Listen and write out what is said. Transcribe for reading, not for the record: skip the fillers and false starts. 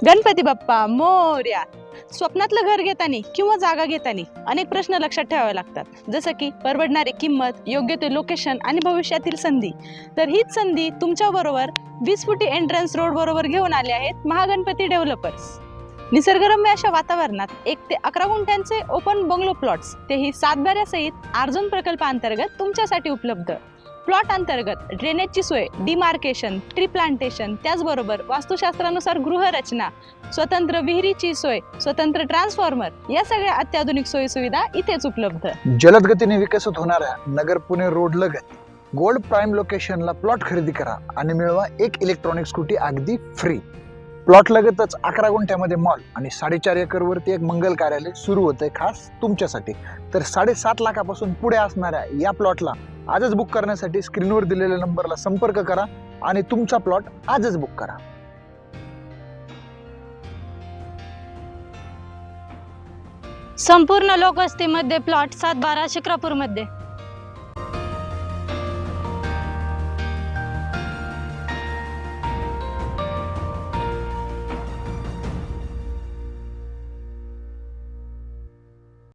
गणपती बाप्पा मोरया. स्वप्नातलं घर घेताना किंवा जागा घेताना अनेक प्रश्न लक्षात ठेवावे लागतात, जसं की परवडणारी किंमत, योग्य ते लोकेशन आणि भविष्यातील संधी. तर हीच संधी तुमच्या बरोबर 20 फुटी एंट्रन्स रोड बरोबर घेऊन आले आहेत महागणपती डेव्हलपर्स. निसर्गरम्य अशा वातावरणात 1 ते 11 गुंठ्यांचे ओपन बंगलो प्लॉट्स, तेही सातबाऱ्यासहित आर्जून प्रकल्पांतर्गत तुमच्यासाठी उपलब्ध. प्लॉट अंतर्गत ड्रेनेजची सोय, डिमार्केशन, ट्री प्लांटेशन, त्याचबरोबर वास्तुशास्त्रानुसार गृहरचना, स्वतंत्र विहिरीची सोय, स्वतंत्र ट्रान्सफॉर्मर, या सगळ्या अत्याधुनिक सोयी सुविधा इथेच उपलब्ध. जलद गतीने विकसित होणाऱ्या नगर पुणे रोड लगत गोल्ड प्राइम लोकेशनला प्लॉट खरेदी करा आणि मिळवा एक इलेक्ट्रॉनिक स्कूटी अगदी फ्री. प्लॉट लगतच 11 गुंठ्यामध्ये मॉल आणि 4.5 एकरवरती एक मंगल कार्यालय सुरू होतंय खास तुमच्यासाठी. तर 7.5 लाखापासून पुढे असणाऱ्या या प्लॉटला आजच बुक करण्यासाठी स्क्रीनवर दिलेल्या नंबरला संपर्क करा आणि तुमचा प्लॉट आजच बुक करा. संपूर्ण लोकवस्तीमध्ये प्लॉट 7-12 शिक्रापूरमध्ये.